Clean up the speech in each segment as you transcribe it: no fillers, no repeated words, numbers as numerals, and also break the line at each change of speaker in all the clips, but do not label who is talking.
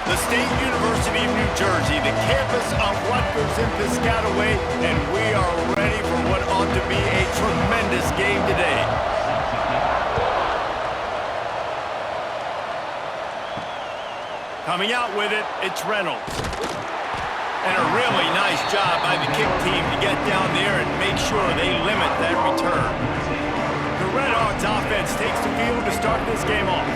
The State University of New Jersey, the campus of Rutgers in Piscataway, and we are ready for what ought to be a tremendous game today. Coming out with it, it's Reynolds. And a really nice job by the kick team to get down there and make sure they limit that return. The Red Hawks offense takes the field to start this game off.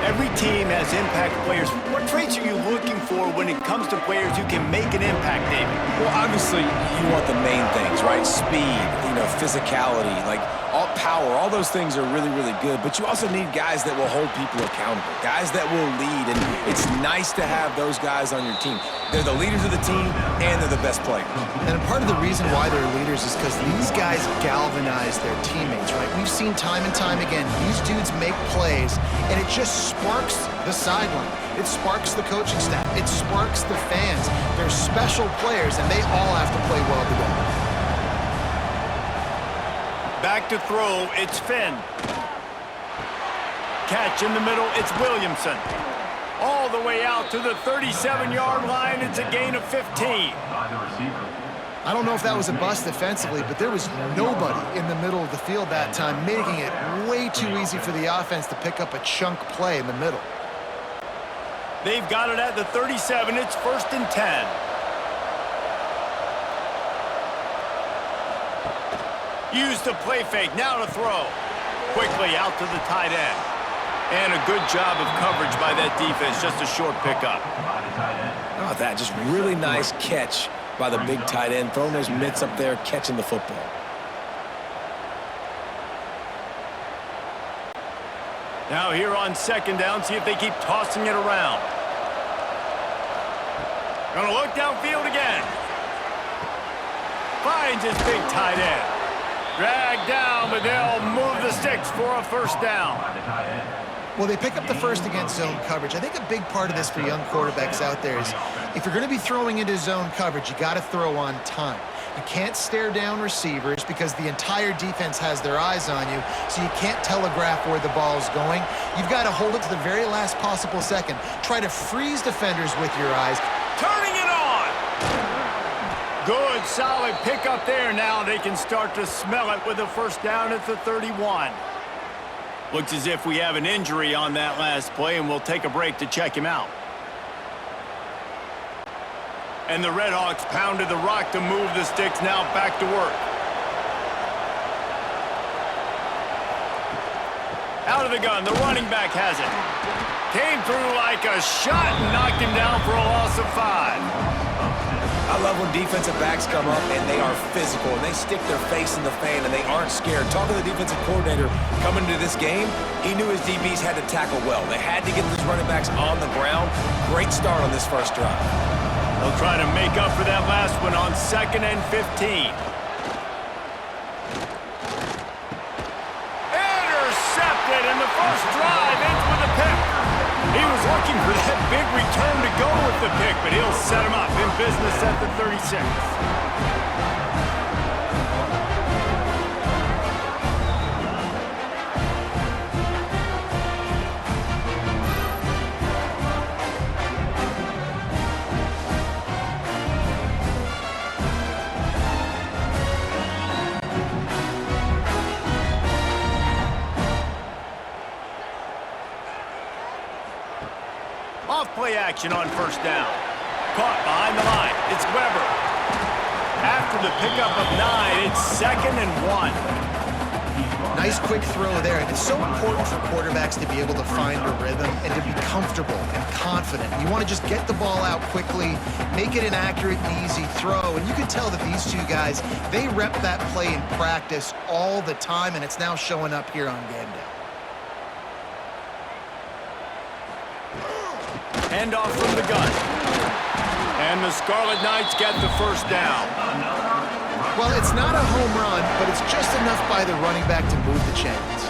Every team has impact players. What traits are you looking for when it comes to players who can make an impact, David?
Well, obviously, you want the main things, right? Speed, physicality, all power. All those things are really, really good. But you also need guys that will hold people accountable, guys that will lead. And it's nice to have those guys on your team. They're the leaders of the team, and they're the best players.
And part of the reason why they're leaders is because these guys galvanize their teammates, right? We've seen time and time again, these dudes make plays, and it just sparks the sideline. It sparks the coaching staff. It sparks the fans. They're special players, and they all have to play well together.
Back to throw, it's Finn. Catch in the middle, it's Williamson. All the way out to the 37-yard line, it's a gain of 15.
I don't know if that was a bust defensively, but there was nobody in the middle of the field that time, making it way too easy for the offense to pick up a chunk play in the middle.
They've got it at the 37. It's 1st and 10. Use the play fake. Now to throw. Quickly out to the tight end. And a good job of coverage by that defense. Just a short pickup.
How about that? Just really nice catch by the big tight end. Throwing those mitts up there, catching the football.
Now here on 2nd down, see if they keep tossing it around. Gonna look downfield again. Finds his big tight end. Dragged down, but they'll move the sticks for a 1st down.
Well, they pick up the first against zone coverage. I think a big part of this for young quarterbacks out there is if you're going to be throwing into zone coverage, you got to throw on time. You can't stare down receivers because the entire defense has their eyes on you, so you can't telegraph where the ball's going. You've got to hold it to the very last possible second. Try to freeze defenders with your eyes.
Turning it on! Good, solid pickup there. Now they can start to smell it with a 1st down at the 31. Looks as if we have an injury on that last play, and we'll take a break to check him out. And the Red Hawks pounded the rock to move the sticks. Now back to work. Out of the gun, the running back has it. Came through like a shot and knocked him down for a loss of 5.
I love when defensive backs come up and they are physical and they stick their face in the fan and they aren't scared. Talking to the defensive coordinator coming into this game, he knew his DBs had to tackle well. They had to get these running backs on the ground. Great start on this first drive.
They'll try to make up for that last one on 2nd and 15. Intercepted, and the first drive ends with a pick. He was looking for that big return to go with the pick, but he'll set him up in business at the 36. Off-play action on 1st down. Caught behind the line. It's Weber. After the pickup of 9, it's 2nd and 1.
Nice quick throw there. And it's so important for quarterbacks to be able to find a rhythm and to be comfortable and confident. You want to just get the ball out quickly, make it an accurate and easy throw. And you can tell that these two guys, they rep that play in practice all the time, and it's now showing up here on game day.
Handoff from the gun. And the Scarlet Knights get the 1st down.
Well, it's not a home run, but it's just enough by the running back to move the chains.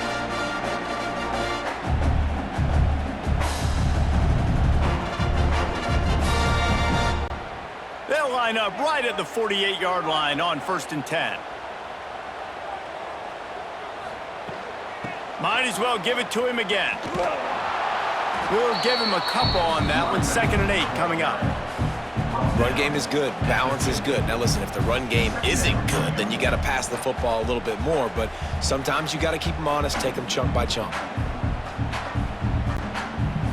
They'll line up right at the 48-yard line on 1st and 10. Might as well give it to him again. We'll give him a couple on that one. 2nd and 8 coming up.
Run game is good. Balance is good. Now, listen, if the run game isn't good, then you got to pass the football a little bit more. But sometimes you got to keep them honest, take them chunk by chunk.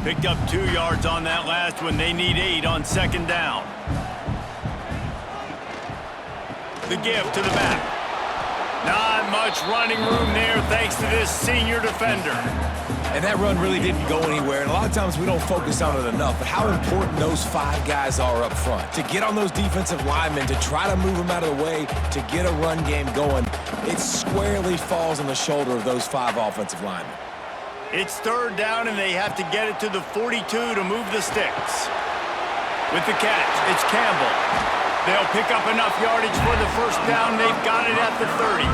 Picked up 2 yards on that last one. They need 8 on 2nd down. The give to the back. Not much running room there thanks to this senior defender.
And that run really didn't go anywhere. And a lot of times we don't focus on it enough. But how important those 5 guys are up front. To get on those defensive linemen, to try to move them out of the way, to get a run game going, it squarely falls on the shoulder of those 5 offensive linemen.
It's 3rd down, and they have to get it to the 42 to move the sticks. With the catch, it's Campbell. They'll pick up enough yardage for the 1st down. They've got it at the 30.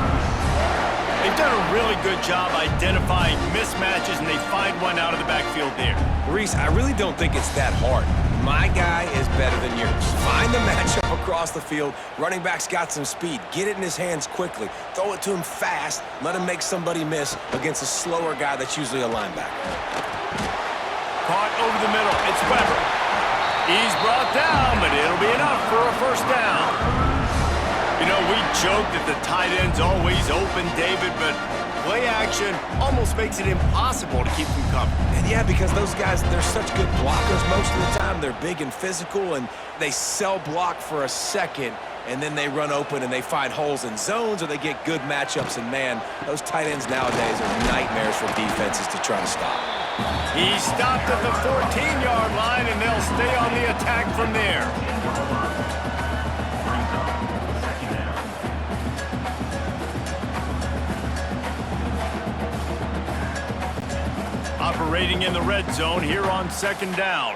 They've done a really good job identifying mismatches, and they find one out of the backfield there.
Reese, I really don't think it's that hard. My guy is better than yours. Find the matchup across the field. Running back's got some speed. Get it in his hands quickly. Throw it to him fast. Let him make somebody miss against a slower guy that's usually a linebacker.
Caught over the middle. It's Weber. He's brought down, but it'll be enough for a 1st down. You know, we joke that the tight end's always open, David, but play action almost makes it impossible to keep them covered.
And yeah, because those guys, they're such good blockers most of the time. They're big and physical, and they sell block for a second, and then they run open and they find holes in zones, or they get good matchups. And man, those tight ends nowadays are nightmares for defenses to try to stop.
He stopped at the 14-yard line, and they'll stay on the attack from there. Operating in the red zone here on 2nd down.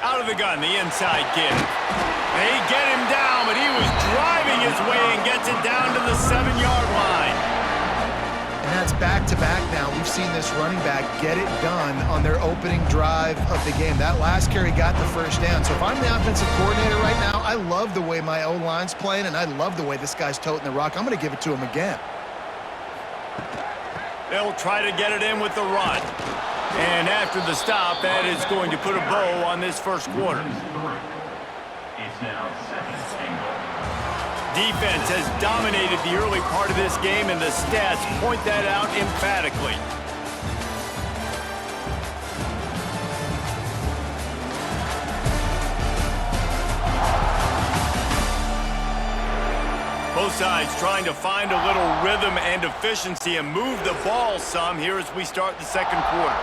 Out of the gun, the inside kid. They get him down, but he was driving his way and gets it down to the 7-yard line.
And that's back-to-back now. We've seen this running back get it done on their opening drive of the game. That last carry got the 1st down. So if I'm the offensive coordinator right now, I love the way my O-line's playing, and I love the way this guy's toting the rock. I'm going to give it to him again.
They'll try to get it in with the run. And after the stop, that is going to put a bow on this 1st quarter. Defense has dominated the early part of this game, and the stats point that out emphatically. Both sides trying to find a little rhythm and efficiency and move the ball some here as we start the 2nd quarter.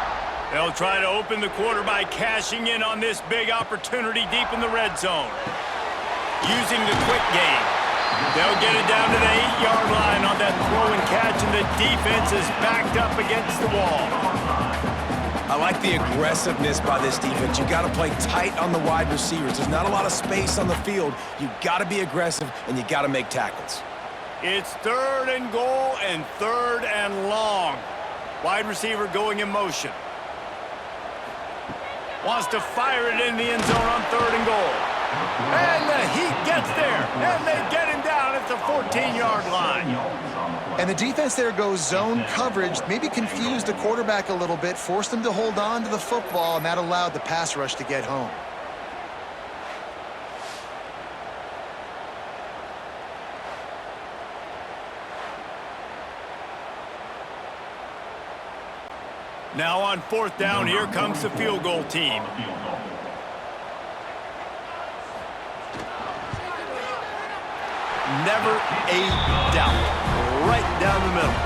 They'll try to open the quarter by cashing in on this big opportunity deep in the red zone. Using the quick game. They'll get it down to the 8-yard line on that throw and catch, and the defense is backed up against the wall.
I like the aggressiveness by this defense. You got to play tight on the wide receivers. There's not a lot of space on the field. You got to be aggressive, and you got to make tackles.
It's 3rd and goal and 3rd and long. Wide receiver going in motion. Wants to fire it in the end zone on 3rd and goal. And the Heat gets there, and they get him down at the 14-yard line.
And the defense there goes zone coverage, maybe confused the quarterback a little bit, forced him to hold on to the football, and that allowed the pass rush to get home.
Now on 4th down, here comes the field goal team. Never a doubt. Right down the middle.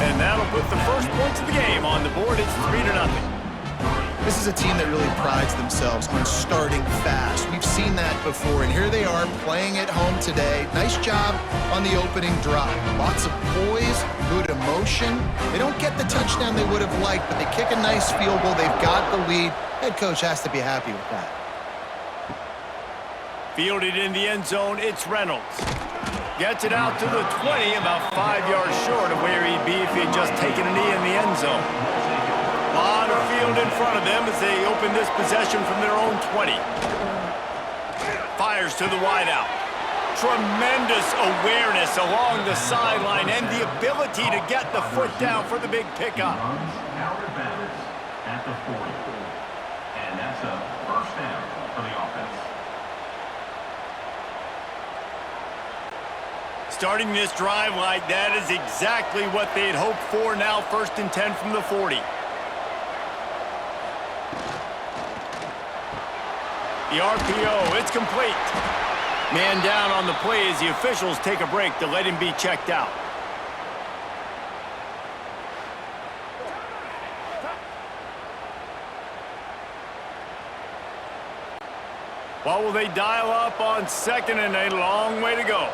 And that'll put the first points of the game on the board. It's 3-0.
This is a team that really prides themselves on starting fast. We've seen that before, and here they are playing at home today. Nice job on the opening drive. Lots of poise, good emotion. They don't get the touchdown they would have liked, but they kick a nice field goal. They've got the lead. Head coach has to be happy with that.
Fielded in the end zone, it's Reynolds. Gets it out to the 20, about 5 yards short of where he'd be if he had just taken a knee in the end zone. A lot of field in front of them as they open this possession from their own 20. Fires to the wideout. Tremendous awareness along the sideline and the ability to get the foot down for the big pickup.
At the 40. And that's a first down for the offense.
Starting this drive like that is exactly what they had hoped for. Now 1st and 10 from the 40. The RPO, it's complete. Man down on the play as the officials take a break to let him be checked out. What will they dial up on 2nd and a long way to go?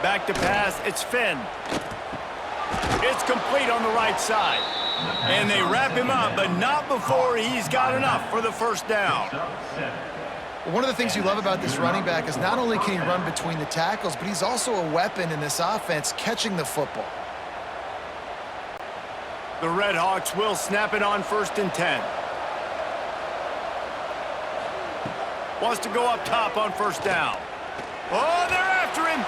Back to pass, it's Finn. It's complete on the right side. And they wrap him up, but not before he's got enough for the first down.
One of the things you love about this running back is not only can he run between the tackles, but he's also a weapon in this offense catching the football.
The Red Hawks will snap it on 1st and 10. Wants to go up top on 1st down. Oh, they're after him.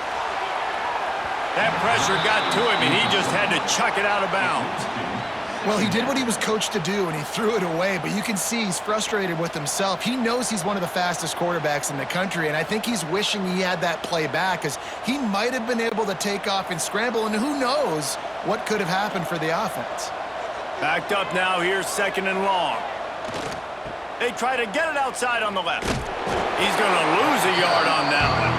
That pressure got to him, and he just had to chuck it out of bounds.
Well, he did what he was coached to do, and he threw it away, but you can see he's frustrated with himself. He knows he's one of the fastest quarterbacks in the country, and I think he's wishing he had that play back, because he might have been able to take off and scramble, and who knows what could have happened for the offense.
Backed up now, here's 2nd and long. They try to get it outside on the left. He's going to lose a yard on that one.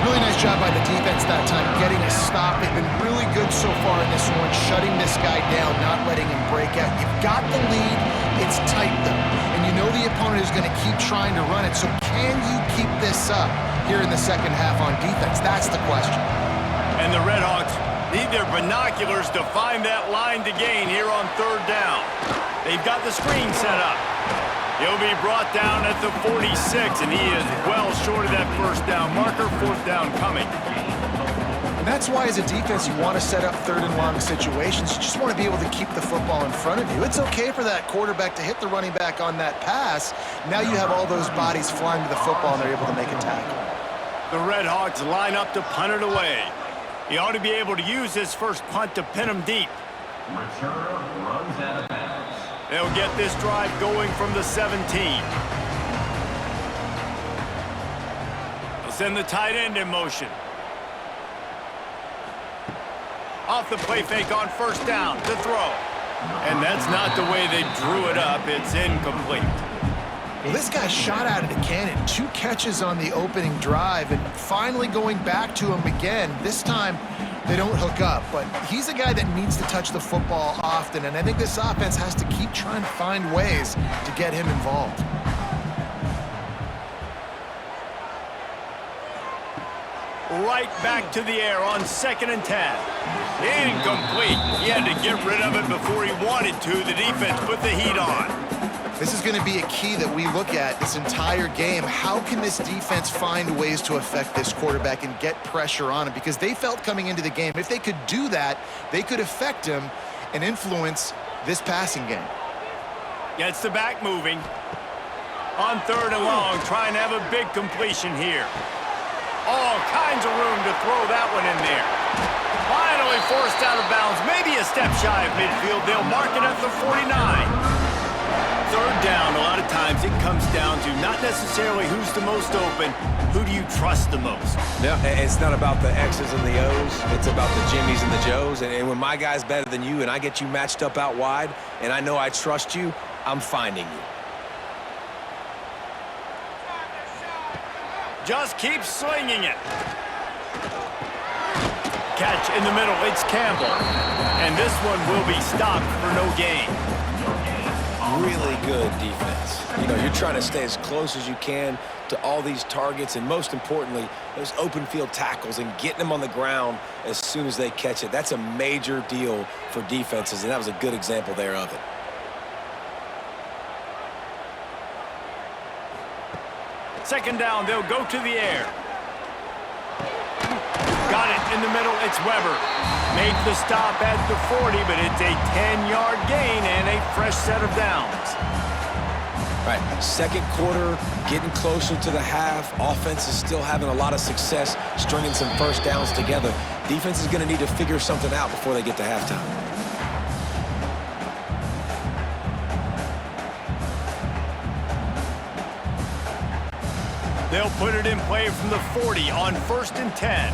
Really nice job by the defense that time, getting a stop. They've been really good so far in this one, shutting this guy down, not letting him break out. You've got the lead. It's tight, though. And you know the opponent is going to keep trying to run it. So can you keep this up here in the second half on defense? That's the question.
And the Red Hawks need their binoculars to find that line to gain here on 3rd down. They've got the screen set up. He'll be brought down at the 46, and he is well short of that 1st down marker. 4th down coming.
And that's why, as a defense, you want to set up 3rd and long situations. You just want to be able to keep the football in front of you. It's okay for that quarterback to hit the running back on that pass. Now you have all those bodies flying to the football, and they're able to make a tackle.
The Red Hawks line up to punt it away. He ought to be able to use his first punt to pin him deep.
Returner runs out of bounds.
They'll get this drive going from the 17. They'll send the tight end in motion. Off the play fake on 1st down to throw. And that's not the way they drew it up. It's incomplete.
Well, this guy shot out of the cannon. 2 catches on the opening drive, and finally going back to him again. This time, they don't hook up, but he's a guy that needs to touch the football often, and I think this offense has to keep trying to find ways to get him involved.
Right back to the air on 2nd and 10. Incomplete. He had to get rid of it before he wanted to. The defense put the heat on.
This is going to be a key that we look at this entire game. How can this defense find ways to affect this quarterback and get pressure on him? Because they felt coming into the game, if they could do that, they could affect him and influence this passing game.
Gets the back moving. On 3rd and long, trying to have a big completion here. All kinds of room to throw that one in there. Finally forced out of bounds, maybe a step shy of midfield. They'll mark it at the 49. 3rd down, a lot of times it comes down to not necessarily who's the most open, who do you trust the most?
Yeah, it's not about the X's and the O's. It's about the Jimmies and the Joes. And when my guy's better than you and I get you matched up out wide and I know I trust you, I'm finding you.
Just keep slinging it. Catch in the middle, it's Campbell. And this one will be stopped for no gain.
Really good defense. You know, you're trying to stay as close as you can to all these targets, and most importantly, those open field tackles and getting them on the ground as soon as they catch it. That's a major deal for defenses, and that was a good example there of it.
Second down, they'll go to the air. Got it in the middle, it's Weber. Made the stop at the 40, but it's a 10-yard gain and a fresh set of downs.
Right, second quarter, getting closer to the half. Offense is still having a lot of success stringing some first downs together. Defense is going to need to figure something out before they get to halftime.
They'll put it in play from the 40 on 1st and 10.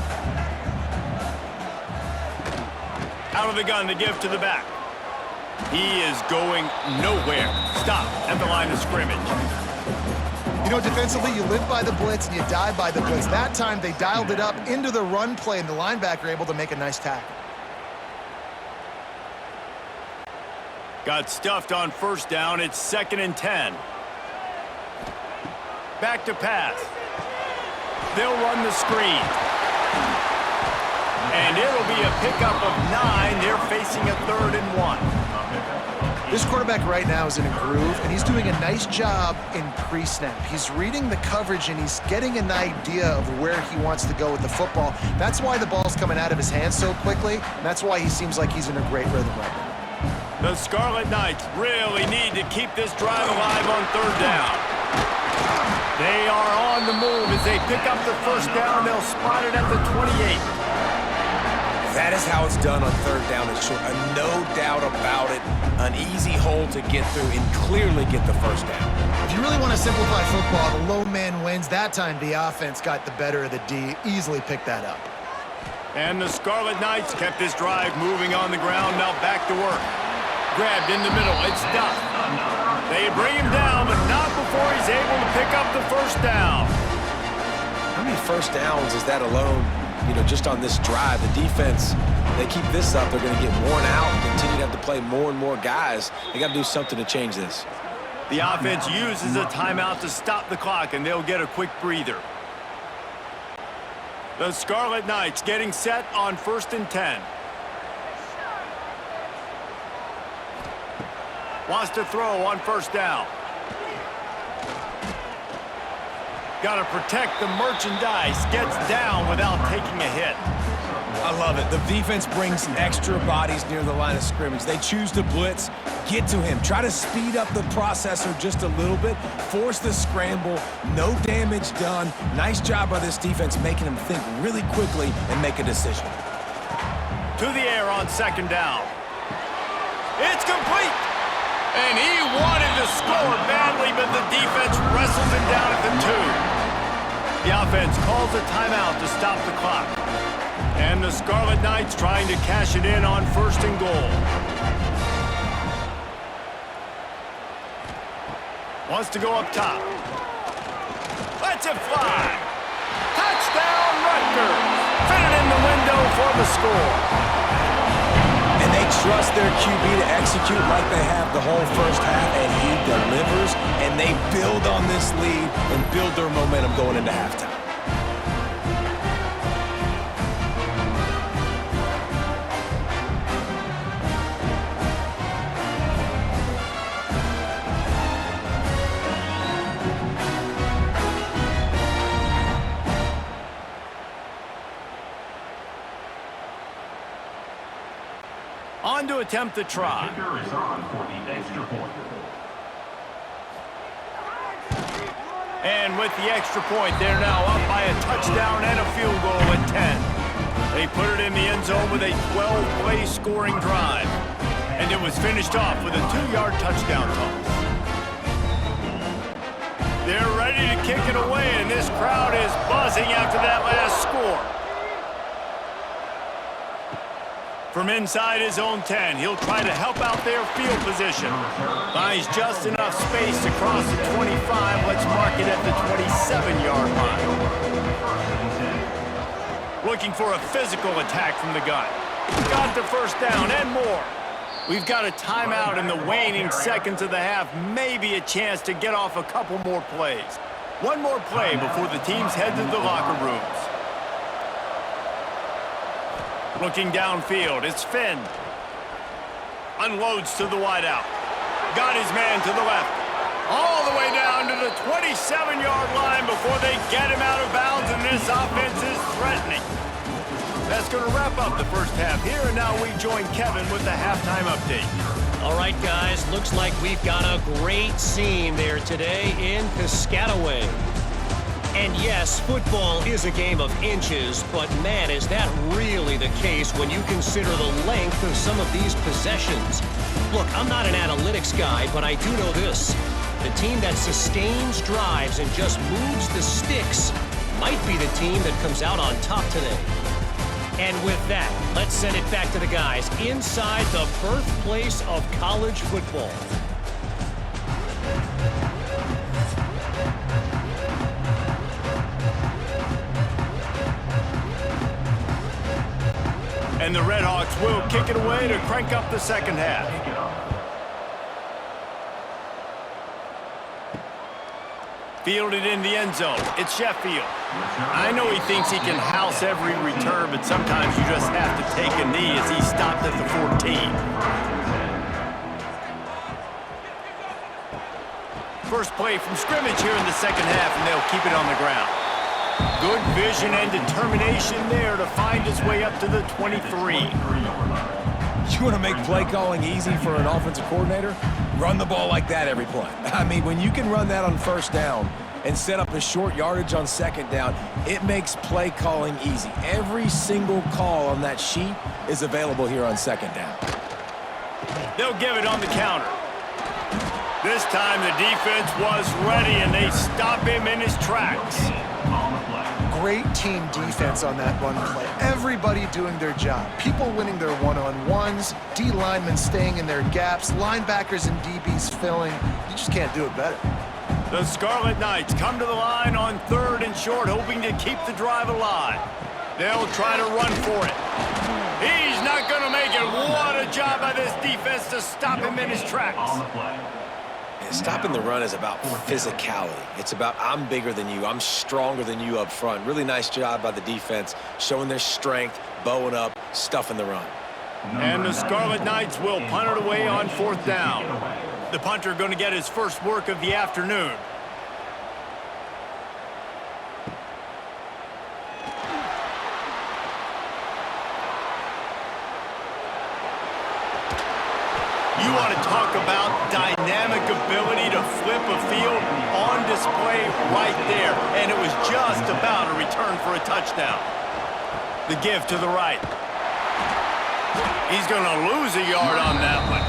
Out of the gun to give to the back. He is going nowhere. Stop at the line of scrimmage.
You know, defensively, you live by the blitz and you die by the blitz. That time, they dialed it up into the run play, and the linebacker able to make a nice tackle.
Got stuffed on 1st down. It's 2nd and 10. Back to pass. They'll run the screen. And it'll be a pickup of 9. They're facing a 3rd and 1.
This quarterback right now is in a groove, and he's doing a nice job in pre-snap. He's reading the coverage, and he's getting an idea of where he wants to go with the football. That's why the ball's coming out of his hands so quickly, and that's why he seems like he's in a great rhythm right now.
The Scarlet Knights really need to keep this drive alive on 3rd down. They are on the move as they pick up the 1st down. They'll spot it at the 28.
That is how it's done on 3rd down and short. No doubt about it. An easy hole to get through and clearly get the 1st down.
If you really want to simplify football, the low man wins. That time, the offense got the better of the D. Easily picked that up.
And the Scarlet Knights kept this drive moving on the ground. Now back to work. Grabbed in the middle. It's Duff. They bring him down, but not before he's able to pick up the 1st down.
How many 1st downs is that alone? You know, just on this drive, the defense, they keep this up, they're going to get worn out, continue to have to play more and more guys. They got to do something to change this.
The offense uses a timeout to stop the clock, and they'll get a quick breather. The Scarlet Knights getting set on 1st and 10. Wants to throw on 1st down. Got to protect the merchandise. Gets down without taking a hit.
I love it. The defense brings extra bodies near the line of scrimmage. They choose to blitz, get to him, try to speed up the processor just a little bit, force the scramble, no damage done. Nice job by this defense making him think really quickly and make a decision.
To the air on 2nd down. It's complete. And he wanted to score badly, but the defense wrestles him down at the 2. The offense calls a timeout to stop the clock. And the Scarlet Knights trying to cash it in on 1st and goal. Wants to go up top. Lets it fly. Touchdown, Rutgers. Fit it in the window for the score.
And they trust their QB to execute like they have the whole 1st half, and he delivers, and they build on this lead and build their momentum going into halftime.
On to attempt the try.
Kicker is on for the extra point.
And with the extra point, they're now up by a touchdown and a field goal at 10. They put it in the end zone with a 12-play scoring drive. And it was finished off with a 2-yard touchdown toss. They're ready to kick it away, and this crowd is buzzing after that last score. From inside his own 10, he'll try to help out their field position. Finds just enough space to cross the 25. Let's mark it at the 27-yard line. Looking for a physical attack from the gun. Got the 1st down and more. We've got a timeout in the waning seconds of the half. Maybe a chance to get off a couple more plays. One more play before the teams head to the locker rooms. Looking downfield, it's Finn. Unloads to the wideout. Got his man to the left. All the way down to the 27-yard line before they get him out of bounds, and this offense is threatening. That's going to wrap up the 1st half here, and now we join Kevin with the halftime update.
All right, guys, looks like we've got a great scene there today in Piscataway. And yes, football is a game of inches, but man, is that really the case when you consider the length of some of these possessions. Look, I'm not an analytics guy, but I do know this. The team that sustains drives and just moves the sticks might be the team that comes out on top today. And with that, let's send it back to the guys inside the birthplace of college football.
And the Red Hawks will kick it away to crank up the second half. Fielded in the end zone. It's Sheffield. I know he thinks he can house every return, but sometimes you just have to take a knee as he stopped at the 14. First play from scrimmage here in the second half, and they'll keep it on the ground. Good vision and determination there to find his way up to the 23.
You want to make play calling easy for an offensive coordinator? Run the ball like that every play. I mean, when you can run that on first down and set up a short yardage on second down, it makes play calling easy. Every single call on that sheet is available here on second down.
They'll give it on the counter. This time the defense was ready, and they stop him in his tracks.
Great team defense on that run play. Everybody doing their job. People winning their one-on-ones, D linemen staying in their gaps, linebackers and DBs filling. You just can't do it better.
The Scarlet Knights come to the line on 3rd and short, hoping to keep the drive alive. They'll try to run for it. He's not going to make it. What a job by this defense to stop him in his tracks.
Stopping the run is about physicality. It's about I'm bigger than you, I'm stronger than you up front. Really nice job by the defense, showing their strength, bowing up, stuffing the run.
And the Scarlet Knights will punt it away on 4th down. The punter going to get his first work of the afternoon. You want to talk about dynamic ability to flip a field on display right there. And it was just about a return for a touchdown. The give to the right. He's going to lose a yard on that one.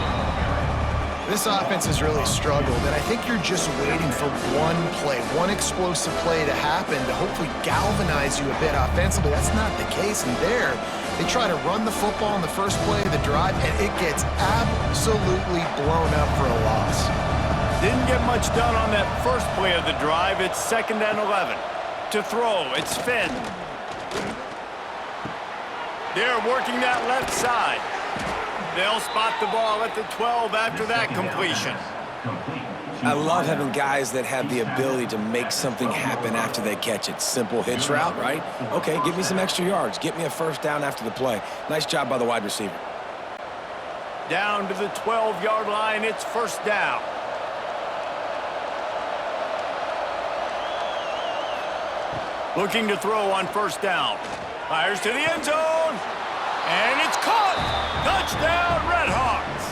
This offense has really struggled, and I think you're just waiting for one play, one explosive play to happen to hopefully galvanize you a bit offensively. That's not the case, and there, they try to run the football in the first play of the drive, and it gets absolutely blown up for a loss.
Didn't get much done on that first play of the drive. It's 2nd and 11. To throw, it's Finn. They're working that left side. They'll spot the ball at the 12 after that completion.
I love having guys that have the ability to make something happen after they catch it. Simple hitch route, right? Okay, give me some extra yards. Get me a first down after the play. Nice job by the wide receiver.
Down to the 12-yard line, it's 1st down. Looking to throw on 1st down. Fires to the end zone. And it's caught! Touchdown, Red Hawks!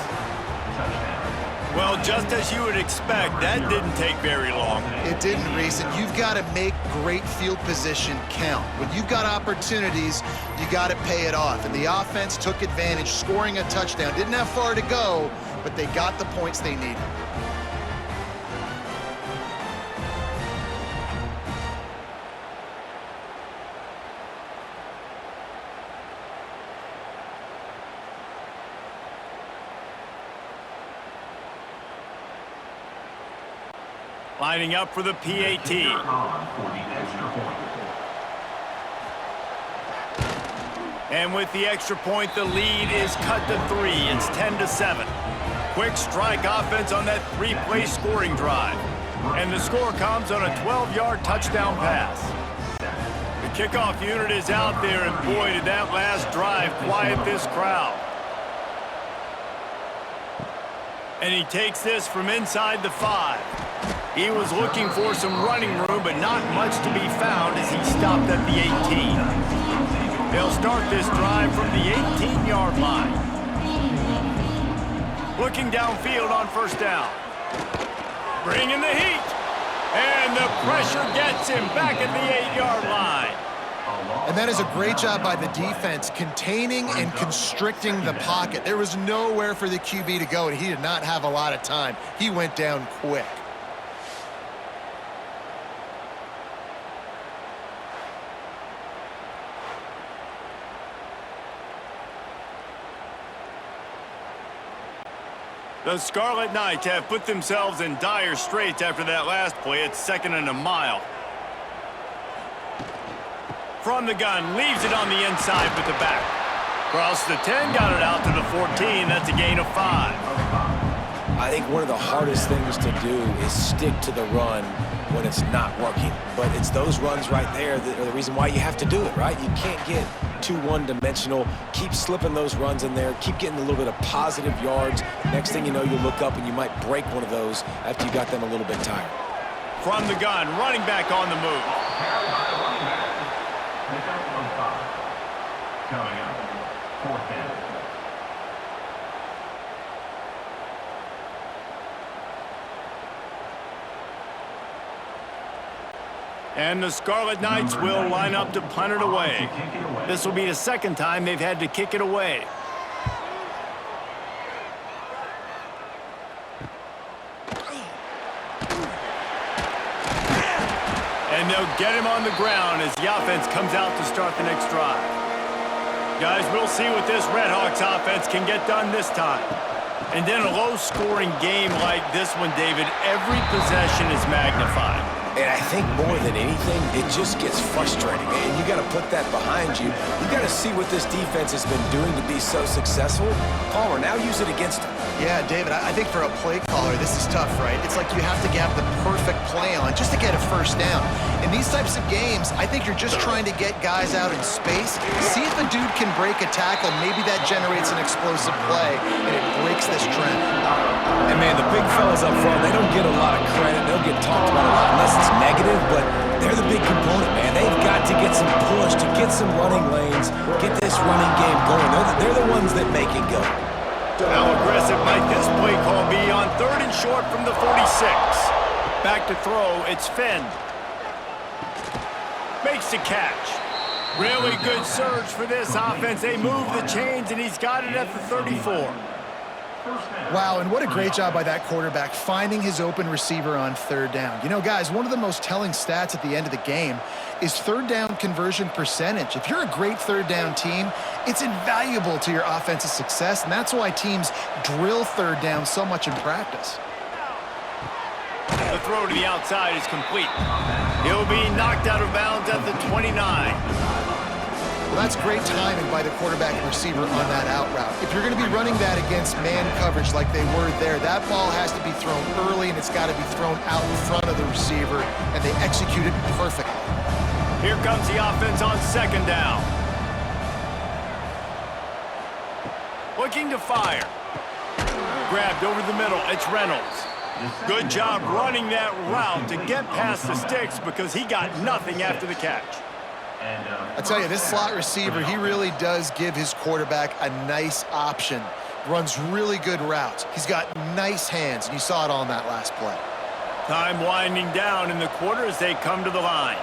Well, just as you would expect, that didn't take very long.
It didn't, Reese, and you've got to make great field position count. When you've got opportunities, you got to pay it off. And the offense took advantage, scoring a touchdown. Didn't have far to go, but they got the points they needed.
Lining up for the PAT. And with the extra point, the lead is cut to 3. It's 10-7. Quick strike offense on that 3-play scoring drive. And the score comes on a 12-yard touchdown pass. The kickoff unit is out there, and boy, did that last drive quiet this crowd. And he takes this from inside the 5. He was looking for some running room, but not much to be found as he stopped at the 18. They'll start this drive from the 18-yard line. Looking downfield on first down. Bringing the heat. And the pressure gets him back at the 8-yard line.
And that is a great job by the defense, containing and constricting the pocket. There was nowhere for the QB to go, and he did not have a lot of time. He went down quick.
The Scarlet Knights have put themselves in dire straits after that last play. It's 2nd and a mile. From the gun, leaves it on the inside with the back. Across the 10, got it out to the 14. That's a gain of 5.
I think one of the hardest things to do is stick to the run when it's not working. But it's those runs right there that are the reason why you have to do it, right? You can't get too one-dimensional. Keep slipping those runs in there. Keep getting a little bit of positive yards. Next thing you know, you look up and you might break one of those after you got them a little bit tired.
From the gun, running back on the move.
Coming up, 4th down.
And the Scarlet Knights will line up to punt it away. This will be the 2nd time they've had to kick it away. And they'll get him on the ground as the offense comes out to start the next drive. Guys, we'll see what this Redhawks offense can get done this time. And then a low-scoring game like this one, David, every possession is magnified.
And I think more than anything, it just gets frustrating. And you got to put that behind you. You got to see what this defense has been doing to be so successful. Palmer, now use it against them.
Yeah, David, I think for a play caller, this is tough, right? It's like you have to have the perfect play on just to get a first down. In these types of games, I think you're just trying to get guys out in space, see if a dude can break a tackle. Maybe that generates an explosive play, and it breaks this trend.
And, man, the big fellas up front, they don't get a lot of credit. They'll get talked about a lot unless it's negative, but they're the big component, man. They've got to get some push, to get some running lanes, get this running game going. They're the ones that make it go.
How aggressive might this play call be on 3rd and short from the 46? Back to throw, it's Finn. Makes the catch. Really good surge for this offense. They move the chains, and he's got it at the 34.
Wow, and what a great job by that quarterback finding his open receiver on 3rd down. You know, guys, one of the most telling stats at the end of the game is 3rd down conversion percentage. If you're a great 3rd down team, it's invaluable to your offensive success, and that's why teams drill 3rd down so much in practice.
The throw to the outside is complete. He'll be knocked out of bounds at the 29.
Well, that's great timing by the quarterback and receiver on that out route. If you're going to be running that against man coverage like they were there, that ball has to be thrown early, and it's got to be thrown out in front of the receiver, and they execute it perfectly.
Here comes the offense on 2nd down. Looking to fire. Grabbed over the middle. It's Reynolds. Good job running that route to get past the sticks because he got nothing after the catch.
I tell you, this slot receiver, he really does give his quarterback a nice option. Runs really good routes. He's got nice hands, and you saw it all in that last play.
Time winding down in the quarter as they come to the line.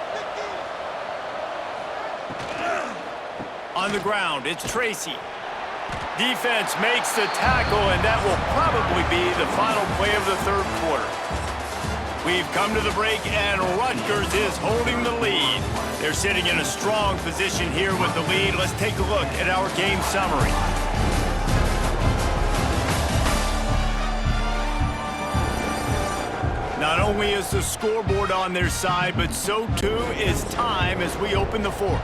On the ground, it's Tracy. Defense makes the tackle, and that will probably be the final play of the 3rd quarter. We've come to the break, and Rutgers is holding the lead. They're sitting in a strong position here with the lead. Let's take a look at our game summary. Not only is the scoreboard on their side, but so too is time as we open the 4th.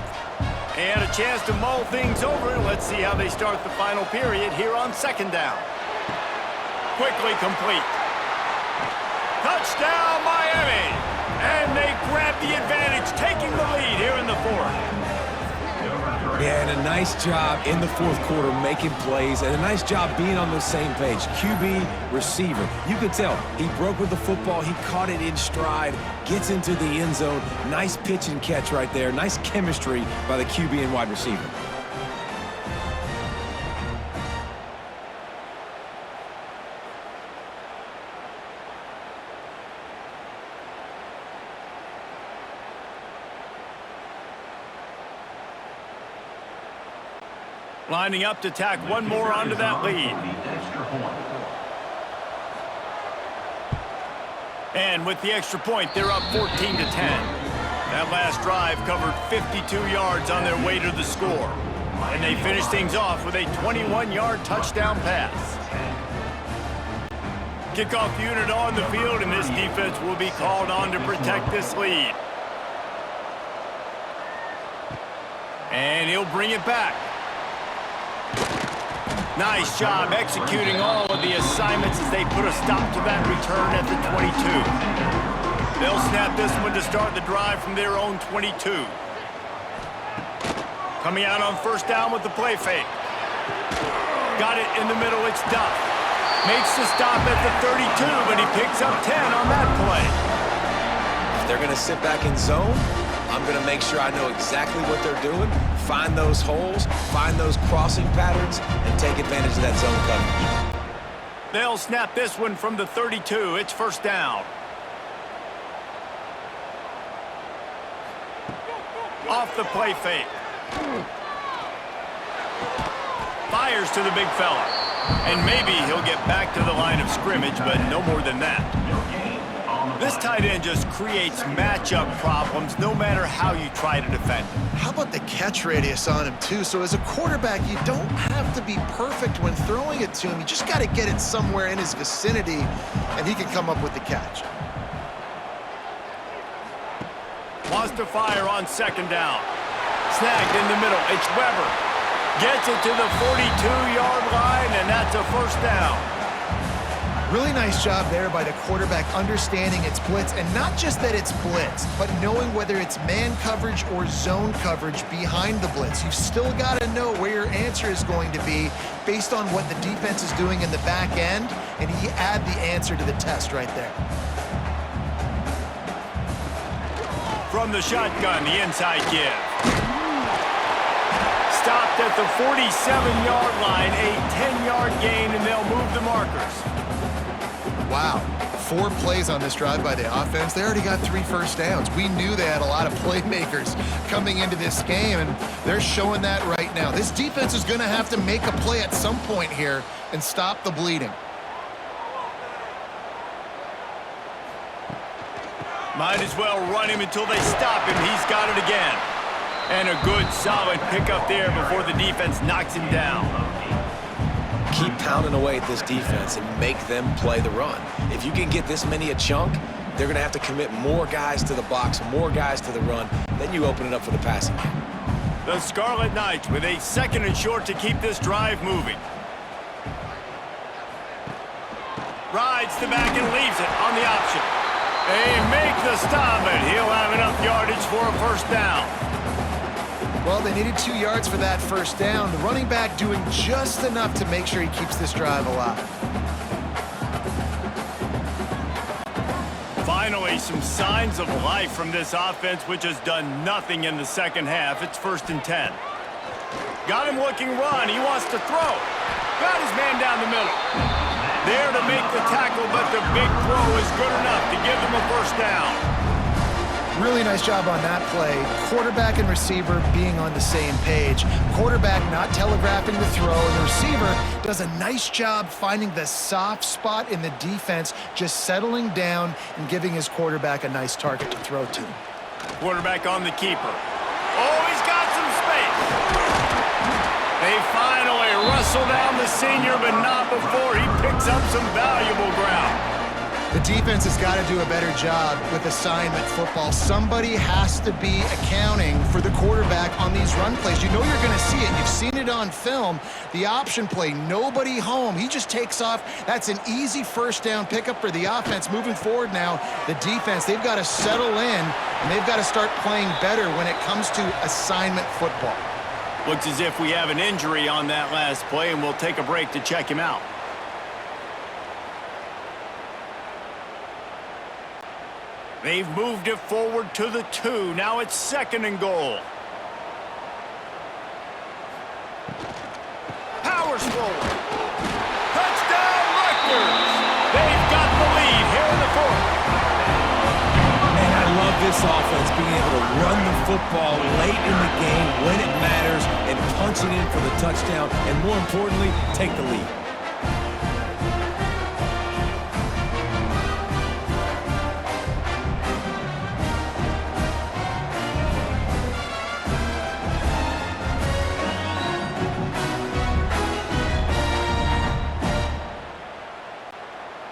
And a chance to mull things over. Let's see how they start the final period here on 2nd down. Quickly complete. Touchdown, Miami! And they grab the advantage, taking the lead here in the 4th.
Yeah, and a nice job in the 4th quarter making plays, and a nice job being on the same page. QB, receiver. You could tell he broke with the football. He caught it in stride, gets into the end zone. Nice pitch and catch right there. Nice chemistry by the QB and wide receiver.
Lining up to tack one more onto that lead. And with the extra point, they're up 14-10. That last drive covered 52 yards on their way to the score. And they finished things off with a 21-yard touchdown pass. Kickoff unit on the field, and this defense will be called on to protect this lead. And he'll bring it back. Nice job executing all of the assignments as they put a stop to that return at the 22. They'll snap this one to start the drive from their own 22. Coming out on first down with the play fake. Got it in the middle, it's Duff. Makes the stop at the 32, but he picks up 10 on that play.
If they're going to sit back in zone, I'm going to make sure I know exactly what they're doing, find those holes, find those crossing patterns, and take advantage of that zone coverage.
They'll snap this one from the 32. It's first down. Off the play fake. Fires to the big fella. And maybe he'll get back to the line of scrimmage, but no more than that. This tight end just creates matchup problems no matter how you try to defend him.
How about the catch radius on him, too? So as a quarterback, you don't have to be perfect when throwing it to him. You just got to get it somewhere in his vicinity, and he can come up with the catch.
Wants to fire on second down. Snagged in the middle. It's Weber. Gets it to the 42-yard line, and that's a first down.
Really nice job there by the quarterback understanding it's blitz, and not just that it's blitz, but knowing whether it's man coverage or zone coverage behind the blitz. You've still got to know where your answer is going to be based on what the defense is doing in the back end, and he add the answer to the test right there.
From the shotgun, the inside give. Stopped at the 47-yard line, a 10-yard gain, and they'll move the markers.
Wow, 4 plays on this drive by the offense. They already got 3 first downs. We knew they had a lot of playmakers coming into this game, and they're showing that right now. This defense is going to have to make a play at some point here and stop the bleeding.
Might as well run him until they stop him. He's got it again. And a good, solid pickup there before the defense knocks him down.
Keep pounding away at this defense and make them play the run. If you can get this many a chunk, they're going to have to commit more guys to the box, more guys to the run. Then you open it up for the passing game.
The Scarlet Knights with a 2nd and short to keep this drive moving. Rides the back and leaves it on the option. They make the stop, and he'll have enough yardage for a first down.
Well, they needed 2 yards for that first down. The running back doing just enough to make sure he keeps this drive alive.
Finally, some signs of life from this offense, which has done nothing in the second half. It's 1st and 10. Got him looking run. He wants to throw. Got his man down the middle. There to make the tackle, but the big throw is good enough to give them a first down.
Really nice job on that play. Quarterback and receiver being on the same page. Quarterback not telegraphing the throw, and the receiver does a nice job finding the soft spot in the defense, just settling down and giving his quarterback a nice target to throw to.
Quarterback on the keeper. Oh, he's got some space. They finally wrestle down the senior, but not before he picks up some valuable ground.
The defense has got to do a better job with assignment football. Somebody has to be accounting for the quarterback on these run plays. You know you're going to see it. You've seen it on film. The option play, nobody home. He just takes off. That's an easy first down pickup for the offense. Moving forward now, the defense, they've got to settle in, and they've got to start playing better when it comes to assignment football.
Looks as if we have an injury on that last play, and we'll take a break to check him out. They've moved it forward to the 2. Now it's 2nd and goal. Powers forward. Touchdown, Rutgers! They've got the lead here in the 4th.
Man, I love this this offense being able to run the football late in the game when it matters and punch it in for the touchdown, and more importantly, take the lead.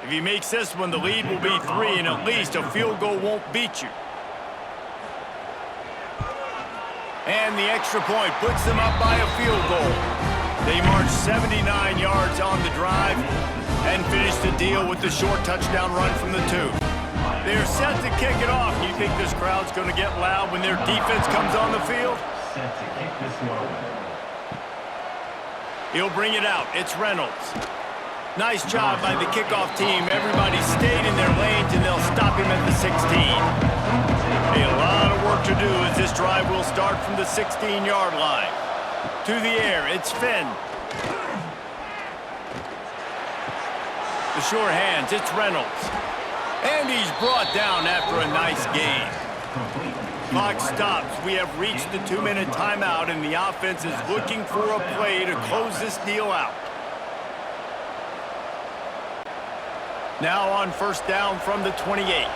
If he makes this one, the lead will be 3, and at least a field goal won't beat you. And the extra point puts them up by a field goal. They march 79 yards on the drive and finish the deal with the short touchdown run from the 2. They're set to kick it off. You think this crowd's going to get loud when their defense comes on the field?
Set to kick this one away.
He'll bring it out. It's Reynolds. Nice job by the kickoff team. Everybody stayed in their lanes, and they'll stop him at the 16. A lot of work to do as this drive will start from the 16-yard line. To the air, it's Finn. The sure hands, it's Reynolds. And he's brought down after a nice gain. Clock stops. We have reached the 2-minute timeout, and the offense is looking for a play to close this deal out. Now on first down from the 28.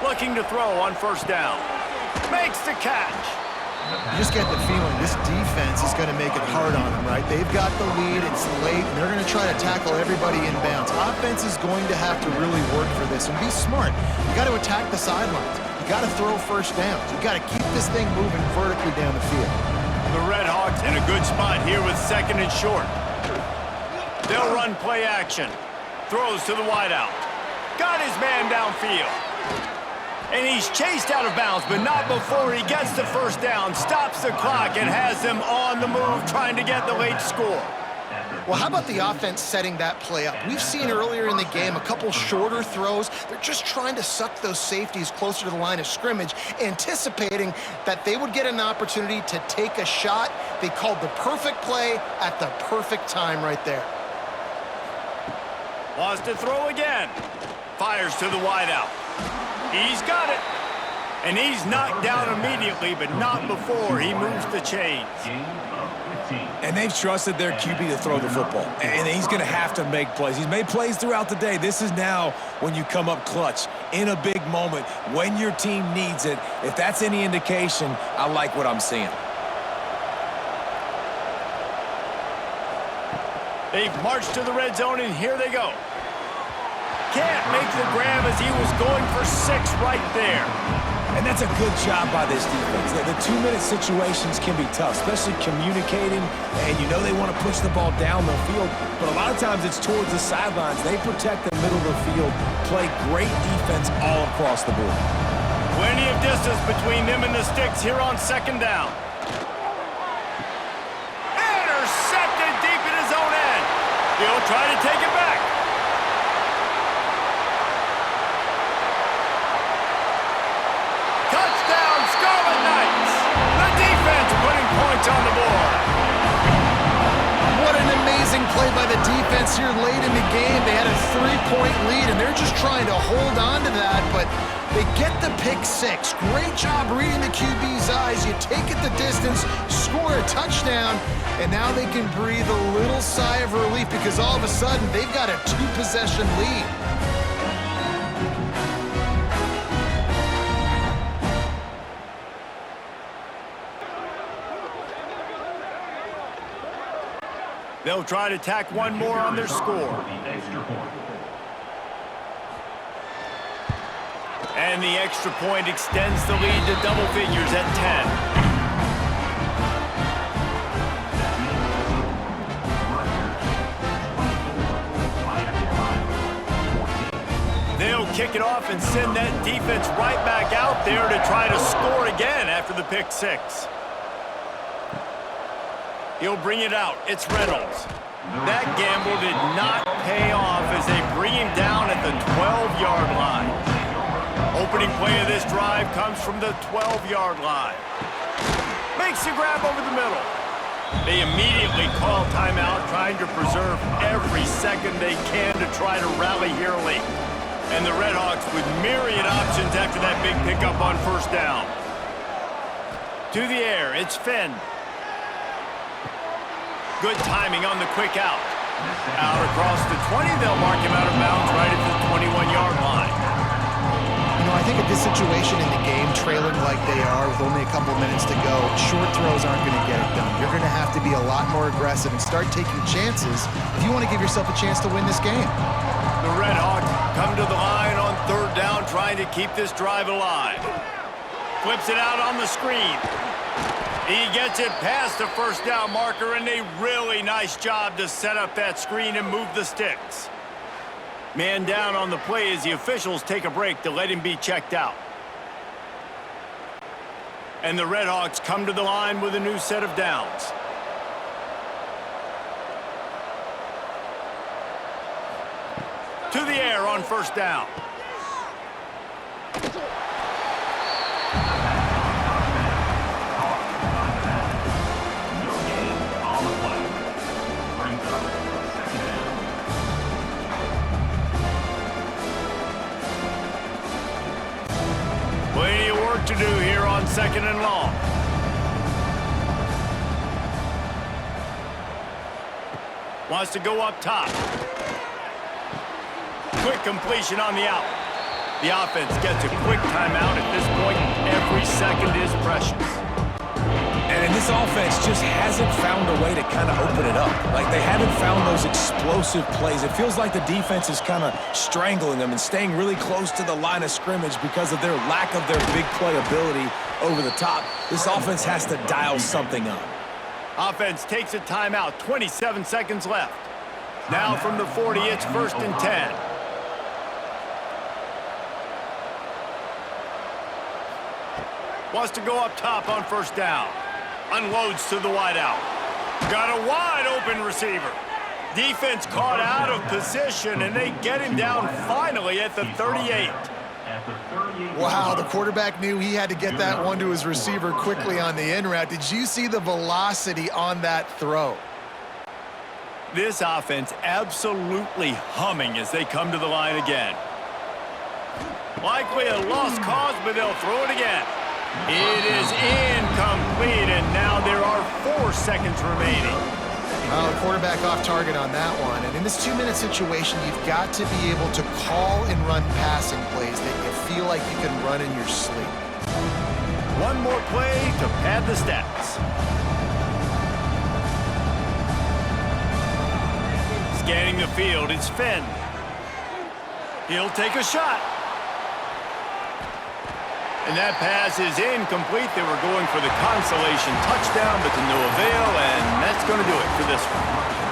Looking to throw on first down. Makes the catch.
You just get the feeling this defense is going to make it hard on them, right? They've got the lead, it's late, and they're going to try to tackle everybody inbounds. Offense is going to have to really work for this and be smart. You got to attack the sidelines. You got to throw first downs. You got to keep this thing moving vertically down the field.
The Red Hawks in a good spot here with 2nd and short. They'll run play action. Throws to the wideout. Got his man downfield. And he's chased out of bounds, but not before he gets the first down, stops the clock, and has them on the move trying to get the late score.
Well, how about the offense setting that play up? We've seen earlier in the game a couple shorter throws. They're just trying to suck those safeties closer to the line of scrimmage, anticipating that they would get an opportunity to take a shot. They called the perfect play at the perfect time right there.
Wants to throw again. Fires to the wideout. He's got it. And he's knocked down immediately, but not before he moves the chains.
And they've trusted their QB to throw the football. And he's going to have to make plays. He's made plays throughout the day. This is now when you come up clutch in a big moment when your team needs it. If that's any indication, I like what I'm seeing.
They've marched to the red zone, and here they go. Can't make the grab as he was going for 6 right there.
And that's a good job by this defense. The 2-minute situations can be tough, especially communicating, and you know they want to push the ball down the field, but a lot of times it's towards the sidelines. They protect the middle of the field, play great defense all across the board.
Plenty of distance between them and the sticks here on 2nd down. Intercepted deep in his own end. He'll try to take it back. Touchdown, Scarlet Knights. The defense putting points on the board.
What an amazing play by the defense here late in the game. They had a 3-point lead, and they're just trying to hold on to that, but they get the pick 6. Great job reading the QB's eyes. You take it the distance, score a touchdown, and now they can breathe a little sigh of relief because all of a sudden they've got a 2-possession lead.
They'll try to tack one more on their score. And the extra point extends the lead to double figures at 10. They'll kick it off and send that defense right back out there to try to score again after the pick 6. He'll bring it out. It's Reynolds. That gamble did not pay off as they bring him down at the 12-yard line. Opening play of this drive comes from the 12-yard line. Makes the grab over the middle. They immediately call timeout, trying to preserve every second they can to try to rally here late. And the Redhawks with myriad options after that big pickup on first down. To the air, it's Finn. Good timing on the quick out. Out across the 20, they'll mark him out of bounds right at the 21-yard line.
You know, I think at this situation in the game, trailing like they are with only a couple minutes to go, short throws aren't going to get it done. You're going to have to be a lot more aggressive and start taking chances if you want to give yourself a chance to win this game.
The Redhawks come to the line on third down, trying to keep this drive alive. Flips it out on the screen. He gets it past the first down marker, and a really nice job to set up that screen and move the sticks. Man down on the play as the officials take a break to let him be checked out. And the Redhawks come to the line with a new set of downs. To the air on first down. Plenty of work to do here on second and long. Wants to go up top. Quick completion on the out. The offense gets a quick timeout at this point. Every second is precious.
And this offense just hasn't found a way to kind of open it up. Like, they haven't found those explosive plays. It feels like the defense is kind of strangling them and staying really close to the line of scrimmage because of their lack of their big play ability over the top. This offense has to dial something up.
Offense takes a timeout. 27 seconds left. Now from the 40, it's 1st and 10. Wants to go up top on first down. Unloads to the wideout. Got a wide open receiver. Defense caught out of position, and they get him down finally at the 38.
Wow, the quarterback knew he had to get that one to his receiver quickly on the in route. Did you see the velocity on that throw?
This offense absolutely humming as they come to the line again. Likely a lost cause, but they'll throw it again. It is incomplete, and now there are 4 seconds remaining.
Well, the quarterback off target on that one. And in this 2-minute situation, you've got to be able to call and run passing plays that you feel like you can run in your sleep.
One more play to pad the stats. Scanning the field, it's Finn. He'll take a shot. And that pass is incomplete. They were going for the consolation touchdown, but to no avail, and that's going to do it for this one.